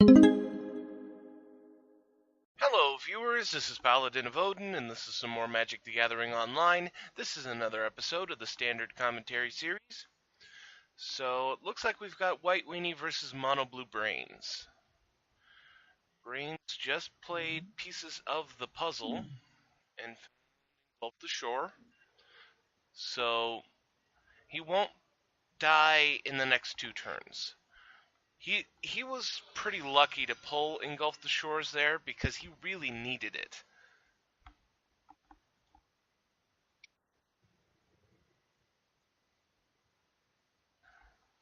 Hello, viewers. This is Paladin of Odin, and this is some more Magic the Gathering Online. This is another episode of the Standard Commentary Series. So, it looks like we've got White Weenie versus Mono Blue Brains. Brains just played pieces of the puzzle and up the shore, so he won't die in the next two turns. He was pretty lucky to pull Engulf the Shores there because he really needed it.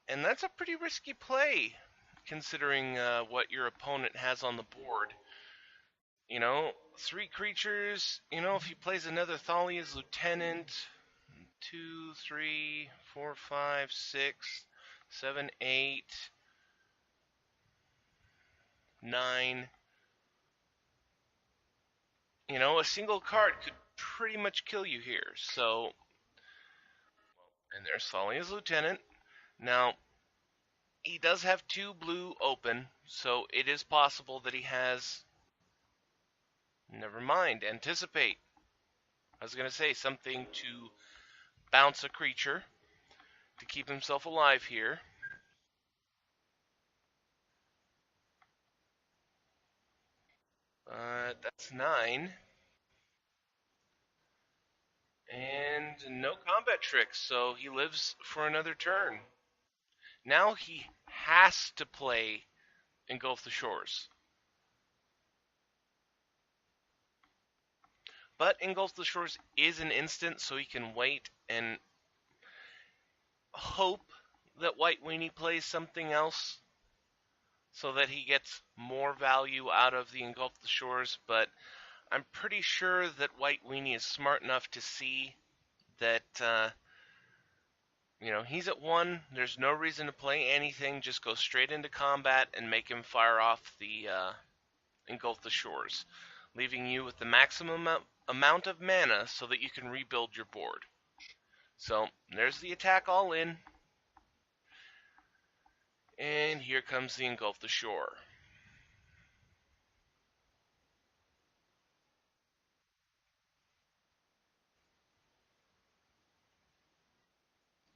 And that's a pretty risky play, considering what your opponent has on the board. You know, three creatures. You know, if he plays another Thalia's Lieutenant, 2, 3, 4, 5, 6, 7, 8, 9. You know, a single card could pretty much kill you here. So, and there's Thalia's Lieutenant. Now, he does have 2 blue open, so it is possible that he has. Never mind, anticipate. I was going to say something to bounce a creature to keep himself alive here. That's 9. And no combat tricks, so he lives for another turn. Now he has to play Engulf the Shores. But Engulf the Shores is an instant, so he can wait and hope that White Weenie plays something else so that he gets more value out of the Engulf the Shores, but I'm pretty sure that White Weenie is smart enough to see that, he's at 1. There's no reason to play anything. Just go straight into combat and make him fire off the Engulf the Shores, leaving you with the maximum amount of mana so that you can rebuild your board. So there's the attack all in. And here comes the Engulf the Shore.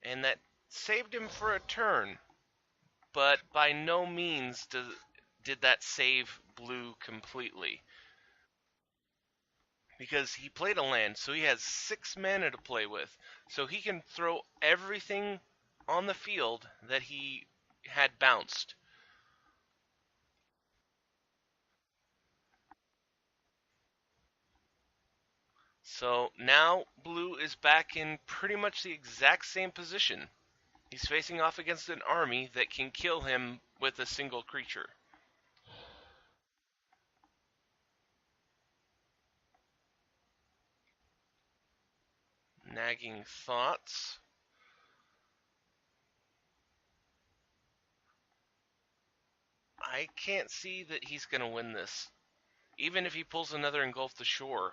And that saved him for a turn, but by no means did that save blue completely. Because he played a land, so he has 6 mana to play with. So he can throw everything on the field that he had bounced. So now blue is back in pretty much the exact same position. He's facing off against an army that can kill him with a single creature. Nagging thoughts. I can't see that he's going to win this. Even if he pulls another Engulf the Shore.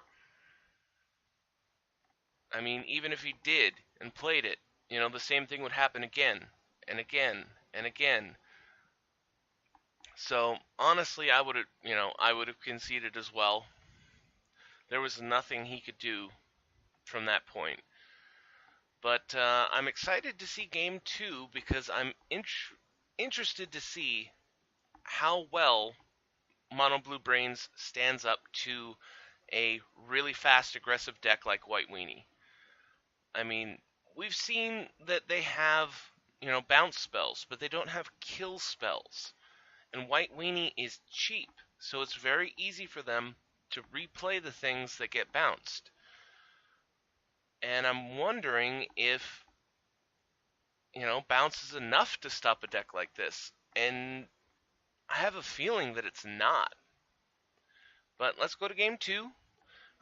I mean, even if he did and played it, the same thing would happen again and again and again. So honestly, I would have conceded as well. There was nothing he could do from that point. But I'm excited to see game 2 because I'm interested to see how well Mono Blue Brains stands up to a really fast, aggressive deck like White Weenie. I mean, we've seen that they have, bounce spells, but they don't have kill spells. And White Weenie is cheap, so it's very easy for them to replay the things that get bounced. And I'm wondering if, bounce is enough to stop a deck like this. And I have a feeling that it's not. But let's go to game 2.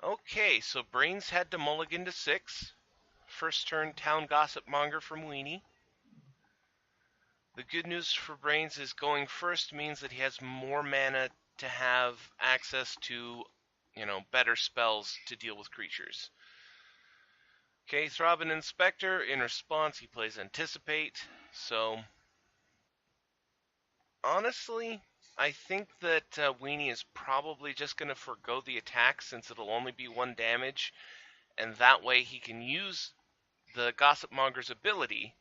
Okay, so Brains had to mulligan to 6. First turn, Town Gossip Monger from Weenie. The good news for Brains is going first means that he has more mana to have access to, better spells to deal with creatures. Okay, Throbbing Inspector. In response, he plays Anticipate. So, honestly, I think that Weenie is probably just going to forgo the attack since it'll only be 1 damage, and that way he can use the Gossip Monger's ability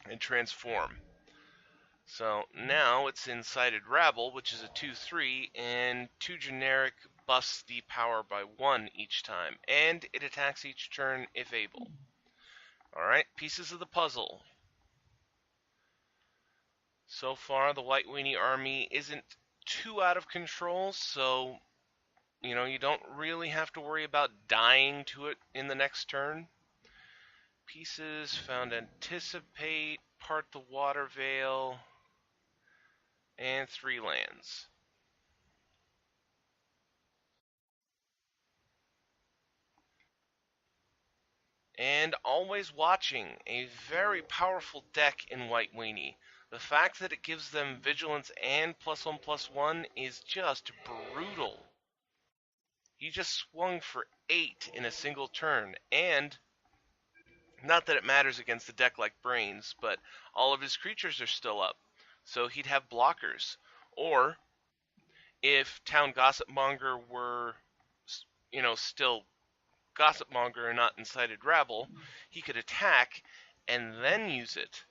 and transform. So now it's Incited Rabble, which is a 2/3, and 2 generic buffs the power by 1 each time, and it attacks each turn if able. Alright, pieces of the puzzle. So far, the White Weenie army isn't too out of control, so you don't really have to worry about dying to it in the next turn. Pieces found Anticipate, Part the Water Veil, and 3 lands. And always watching, a very powerful deck in White Weenie. The fact that it gives them Vigilance and +1/+1 is just brutal. He just swung for 8 in a single turn, and not that it matters against a deck like Brains, but all of his creatures are still up, so he'd have blockers. Or, if Town Gossip Monger were, still Gossip Monger and not Incited Rabble, he could attack and then use it,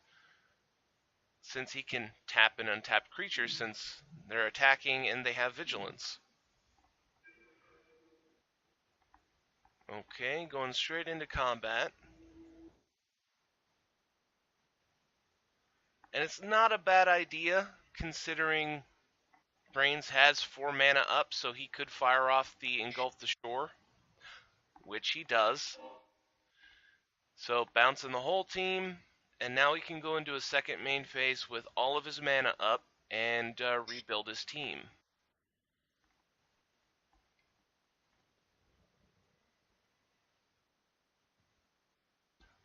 since he can tap and untap creatures since they're attacking and they have Vigilance. Okay, going straight into combat. And it's not a bad idea, considering Brains has 4 mana up, so he could fire off the Engulf the Shore, which he does. So bouncing the whole team, and now he can go into a second main phase with all of his mana up and rebuild his team.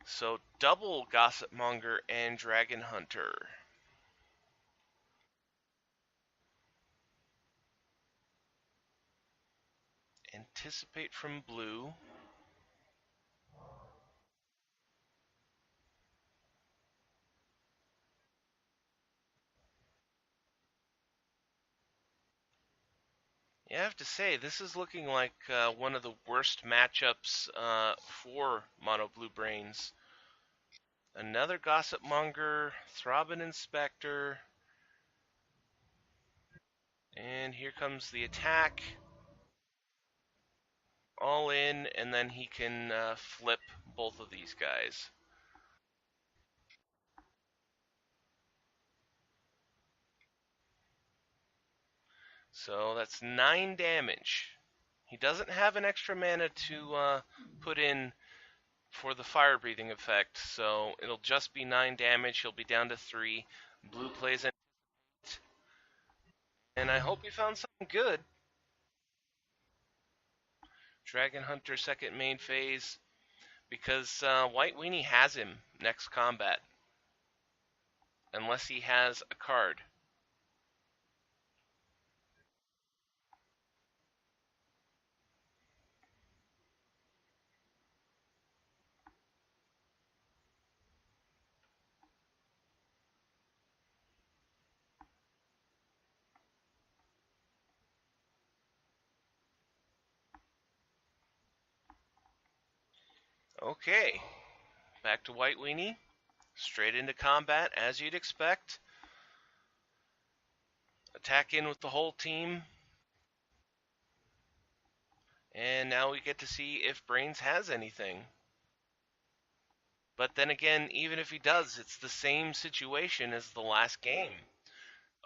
So double Gossip Monger and Dragon Hunter. Anticipate from blue. Yeah, I have to say, this is looking like one of the worst matchups for Mono Blue Brains. Another Gossip Monger, Throbbing Inspector, and here comes the attack. All in, and then he can flip both of these guys. So that's 9 damage. He doesn't have an extra mana to put in for the fire breathing effect, so it'll just be 9 damage. He'll be down to 3. Blue plays in, and I hope you found something good. Dragon Hunter second main phase, because White Weenie has him next combat, unless he has a card. Okay, back to White Weenie. Straight into combat, as you'd expect. Attack in with the whole team. And now we get to see if Brains has anything. But then again, even if he does, it's the same situation as the last game.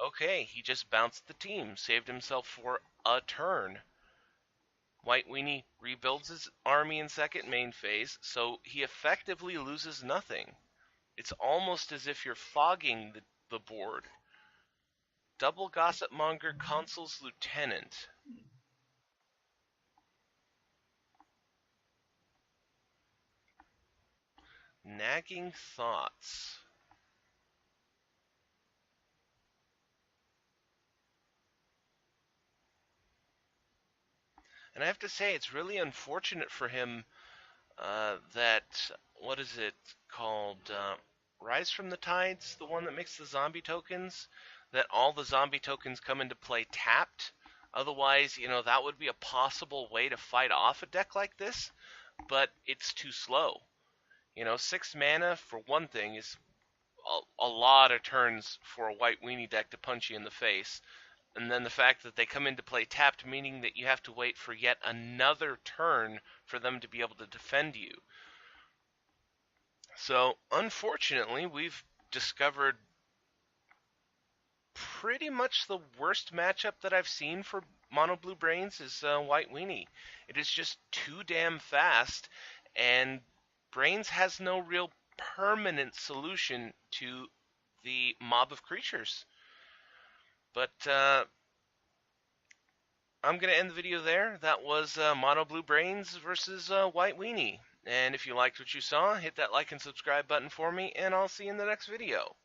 Okay, he just bounced the team, saved himself for a turn. White Weenie rebuilds his army in second main phase, so he effectively loses nothing. It's almost as if you're fogging the board. Double Gossip Monger, Consul's Lieutenant. Nagging Thoughts. And I have to say, it's really unfortunate for him that, what is it called? Rise from the Tides, the one that makes the zombie tokens, that all the zombie tokens come into play tapped. Otherwise, that would be a possible way to fight off a deck like this, but it's too slow. 6 mana, for one thing, is a lot of turns for a white weenie deck to punch you in the face. And then the fact that they come into play tapped, meaning that you have to wait for yet another turn for them to be able to defend you. So, unfortunately, we've discovered pretty much the worst matchup that I've seen for Mono Blue Brains is White Weenie. It is just too damn fast, and Brains has no real permanent solution to the mob of creatures. But I'm going to end the video there. That was Mono Blue Brains versus White Weenie. And if you liked what you saw, hit that like and subscribe button for me, and I'll see you in the next video.